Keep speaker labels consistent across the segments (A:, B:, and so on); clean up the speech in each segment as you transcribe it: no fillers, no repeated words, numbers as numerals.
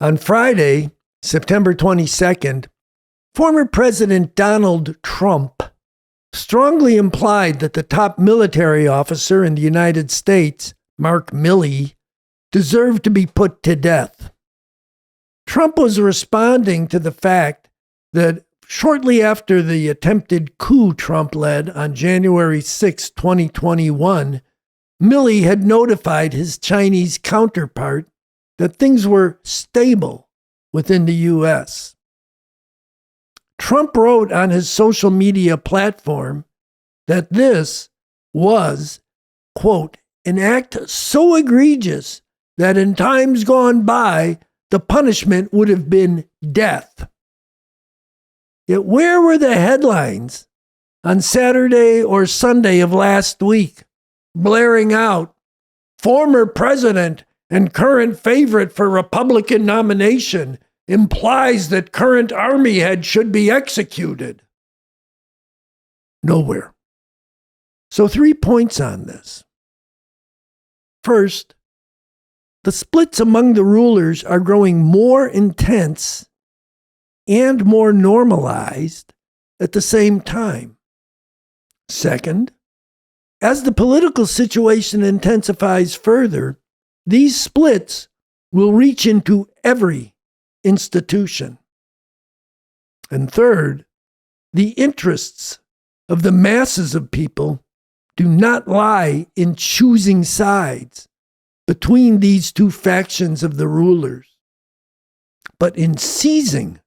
A: On Friday, September 22nd, former President Donald Trump strongly implied that the top military officer in the United States, Mark Milley, deserved to be put to death. Trump was responding to the fact that shortly after the attempted coup Trump led on January 6, 2021, Milley had notified his Chinese counterpart that things were stable within the U.S. Trump wrote on his social media platform that this was, quote, an act so egregious that in times gone by, the punishment would have been death. Yet where were the headlines on Saturday or Sunday of last week, blaring out, former president and current favorite for Republican nomination implies that current army head should be executed? Nowhere. So 3 points on this. First, the splits among the rulers are growing more intense and more normalized at the same time. Second, as the political situation intensifies further, these splits will reach into every institution. And third, the interests of the masses of people do not lie in choosing sides between these two factions of the rulers, but in seizing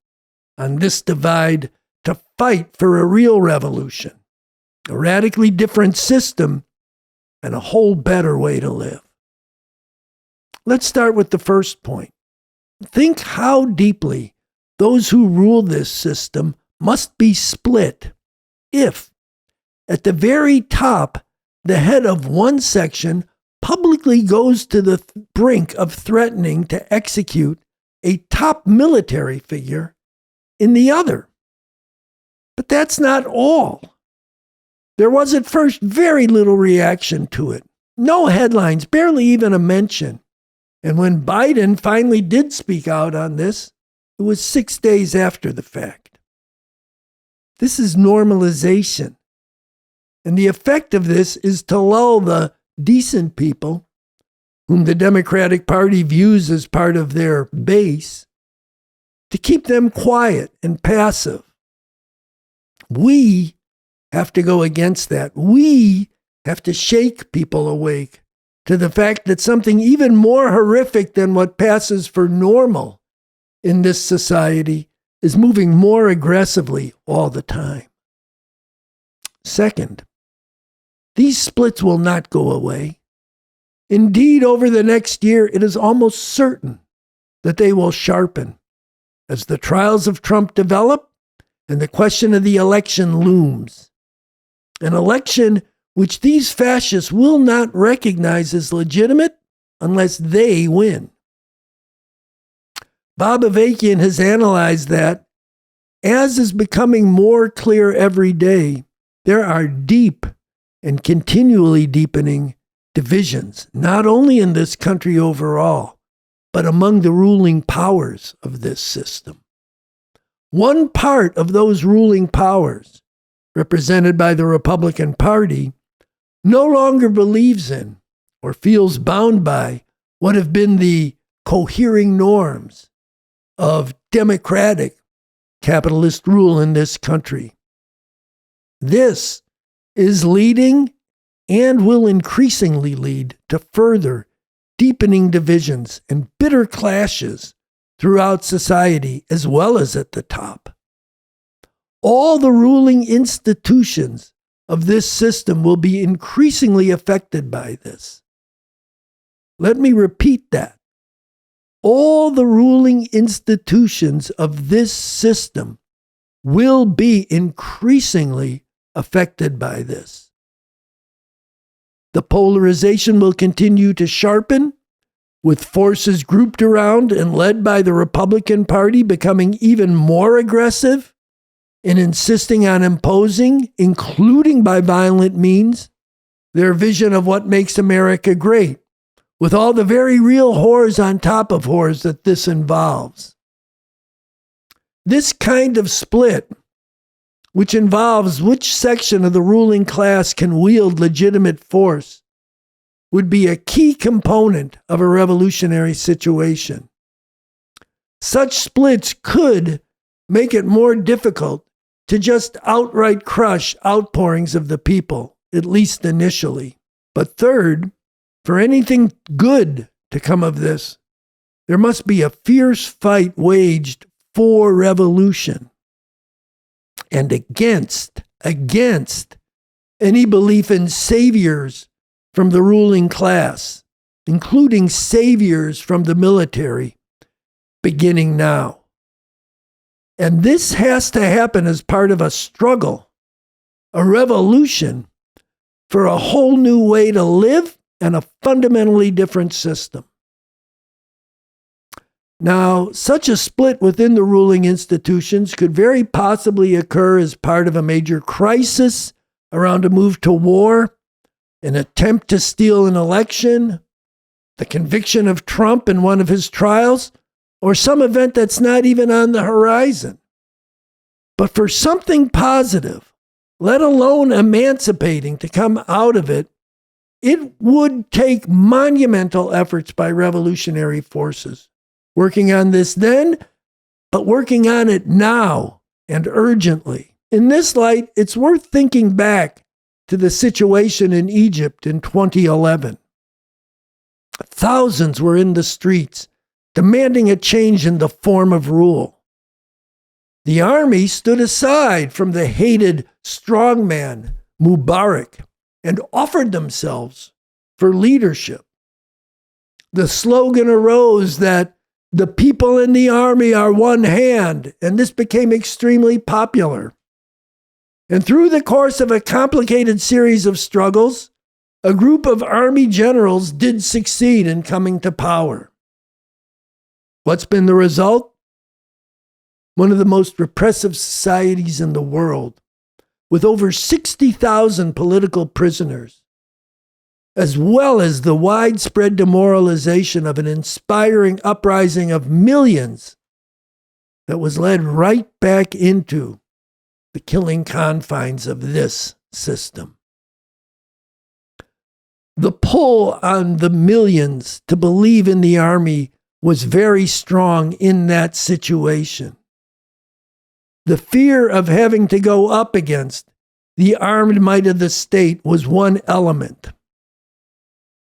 A: on this divide to fight for a real revolution, a radically different system, and a whole better way to live. Let's start with the first point. Think how deeply those who rule this system must be split if, at the very top, the head of one section publicly goes to the brink of threatening to execute a top military figure in the other. But that's not all. There was at first very little reaction to it. No headlines, barely even a mention. And when Biden finally did speak out on this, it was 6 days after the fact. This is normalization. And the effect of this is to lull the decent people, whom the Democratic Party views as part of their base, to keep them quiet and passive. We have to go against that. We have to shake people awake to the fact that something even more horrific than what passes for normal in this society is moving more aggressively all the time. Second, these splits will not go away. Indeed, over the next year, it is almost certain that they will sharpen as the trials of Trump develop and the question of the election looms. An election which these fascists will not recognize as legitimate unless they win. Bob Avakian has analyzed that, as is becoming more clear every day, there are deep and continually deepening divisions, not only in this country overall, but among the ruling powers of this system. One part of those ruling powers, represented by the Republican Party, no longer believes in or feels bound by what have been the cohering norms of democratic capitalist rule in this country. This is leading and will increasingly lead to further deepening divisions and bitter clashes throughout society as well as at the top. All the ruling institutions of this system will be increasingly affected by this. Let me repeat that. All the ruling institutions of this system will be increasingly affected by this. The polarization will continue to sharpen, with forces grouped around and led by the Republican Party becoming even more aggressive in insisting on imposing, including by violent means, their vision of what makes America great, with all the very real horrors on top of horrors that this involves. This kind of split, which involves which section of the ruling class can wield legitimate force, would be a key component of a revolutionary situation. Such splits could make it more difficult to just outright crush outpourings of the people, at least initially. But third, for anything good to come of this, there must be a fierce fight waged for revolution and against any belief in saviors from the ruling class, including saviors from the military, beginning now. And this has to happen as part of a struggle, a revolution for a whole new way to live and a fundamentally different system. Now, such a split within the ruling institutions could very possibly occur as part of a major crisis around a move to war, an attempt to steal an election, the conviction of Trump in one of his trials, or some event that's not even on the horizon. But for something positive, let alone emancipating, to come out of it, it would take monumental efforts by revolutionary forces, working on this then, but working on it now and urgently. In this light, it's worth thinking back to the situation in Egypt in 2011. Thousands were in the streets, demanding a change in the form of rule. The army stood aside from the hated strongman Mubarak and offered themselves for leadership. The slogan arose that the people in the army are one hand, and this became extremely popular. And through the course of a complicated series of struggles, a group of army generals did succeed in coming to power. What's been the result? One of the most repressive societies in the world, with over 60,000 political prisoners, as well as the widespread demoralization of an inspiring uprising of millions that was led right back into the killing confines of this system. The pull on the millions to believe in the army was very strong in that situation. The fear of having to go up against the armed might of the state was one element.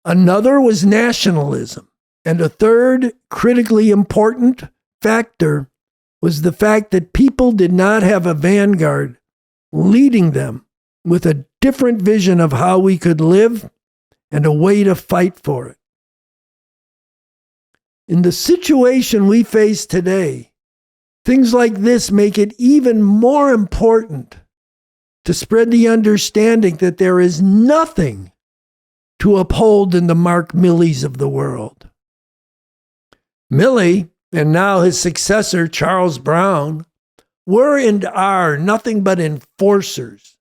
A: Another was nationalism. And a third, critically important factor was the fact that people did not have a vanguard leading them with a different vision of how we could live and a way to fight for it. In the situation we face today, things like this make it even more important to spread the understanding that there is nothing to uphold in the Mark Milleys of the world. Milley, and now his successor, Charles Brown, were and are nothing but enforcers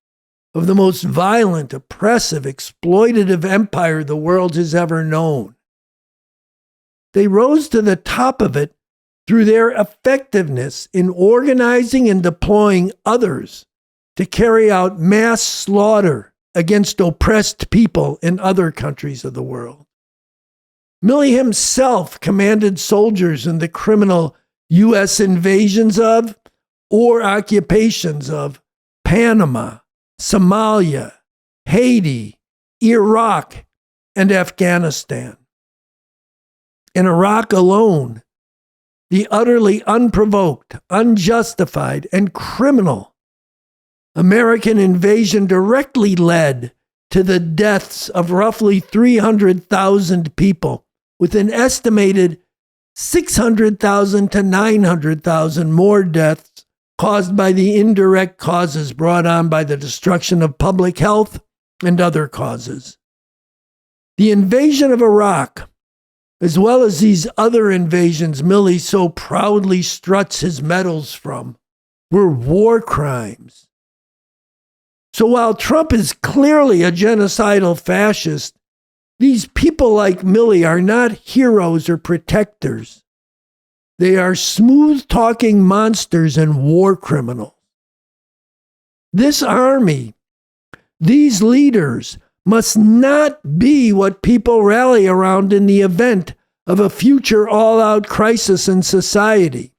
A: of the most violent, oppressive, exploitative empire the world has ever known. They rose to the top of it through their effectiveness in organizing and deploying others to carry out mass slaughter against oppressed people in other countries of the world. Milley himself commanded soldiers in the criminal U.S. invasions of or occupations of Panama, Somalia, Haiti, Iraq, and Afghanistan. In Iraq alone, the utterly unprovoked, unjustified, and criminal American invasion directly led to the deaths of roughly 300,000 people, with an estimated 600,000 to 900,000 more deaths caused by the indirect causes brought on by the destruction of public health and other causes. The invasion of Iraq, as well as these other invasions Milley so proudly struts his medals from, were war crimes. So while Trump is clearly a genocidal fascist, These people like Milley are not heroes or protectors. They are smooth-talking monsters and war criminals. This army, these leaders, must not be what people rally around in the event of a future all-out crisis in society.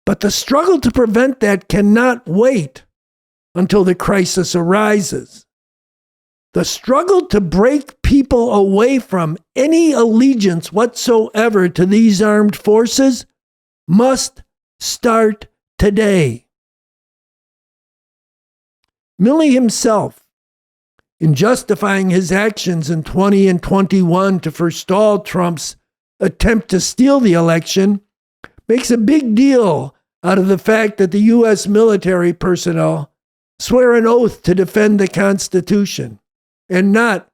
A: But the struggle to prevent that cannot wait until the crisis arises. The struggle to break people away from any allegiance whatsoever to these armed forces must start today. Milley himself, in justifying his actions in 20 and 21 to forestall Trump's attempt to steal the election, makes a big deal out of the fact that the U.S. military personnel swear an oath to defend the Constitution and not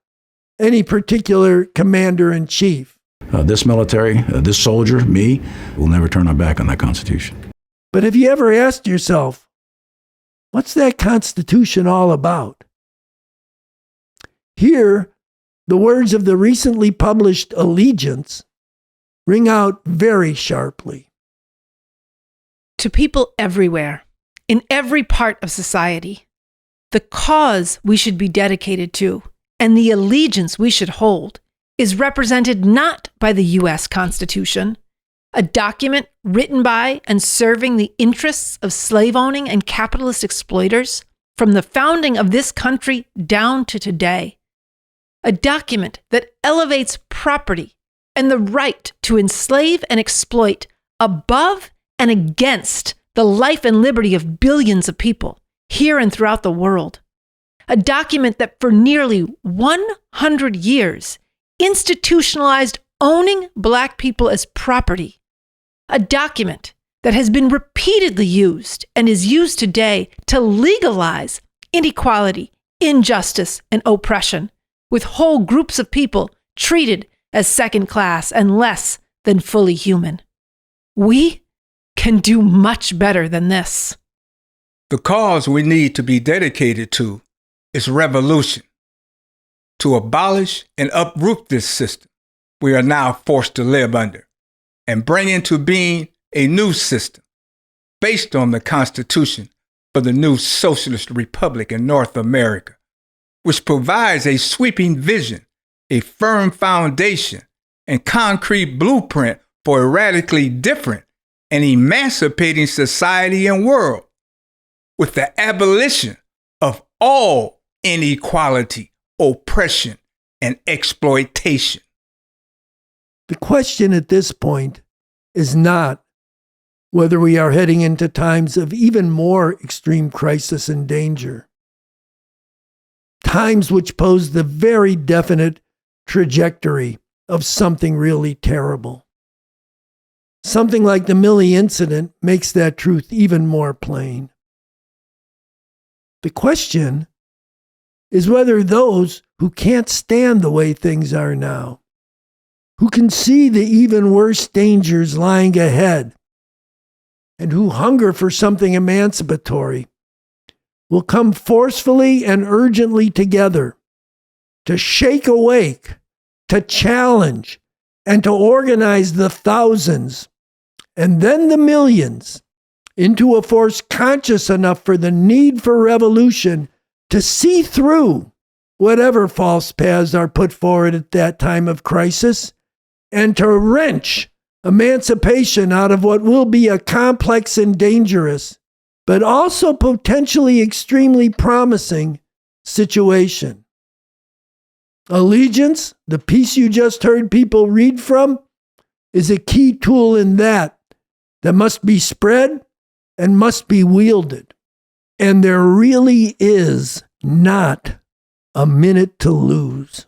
A: any particular commander-in-chief.
B: This military, this soldier, me, will never turn our back on that Constitution.
A: But have you ever asked yourself, what's that Constitution all about? Here, the words of the recently published Allegiance ring out very sharply.
C: To people everywhere, in every part of society, the cause we should be dedicated to and the allegiance we should hold is represented not by the U.S. Constitution, a document written by and serving the interests of slave-owning and capitalist exploiters from the founding of this country down to today, a document that elevates property and the right to enslave and exploit above and against the life and liberty of billions of people here and throughout the world. A document that for nearly 100 years institutionalized owning Black people as property. A document that has been repeatedly used and is used today to legalize inequality, injustice, and oppression, with whole groups of people treated as second class and less than fully human. We can do much better than this.
D: The cause we need to be dedicated to is revolution. To abolish and uproot this system we are now forced to live under and bring into being a new system based on the Constitution for the new socialist republic in North America, which provides a sweeping vision, a firm foundation, and concrete blueprint for a radically different and emancipating society and world, with the abolition of all inequality, oppression, and exploitation.
A: The question at this point is not whether we are heading into times of even more extreme crisis and danger, times which pose the very definite trajectory of something really terrible. Something like the Milley incident makes that truth even more plain. The question is whether those who can't stand the way things are now, who can see the even worse dangers lying ahead, and who hunger for something emancipatory, will come forcefully and urgently together to shake awake, to challenge, and to organize the thousands, and then the millions, into a force conscious enough for the need for revolution to see through whatever false paths are put forward at that time of crisis, and to wrench emancipation out of what will be a complex and dangerous, but also potentially extremely promising situation. Allegiance, the piece you just heard people read from, is a key tool in that must be spread and must be wielded. And there really is not a minute to lose.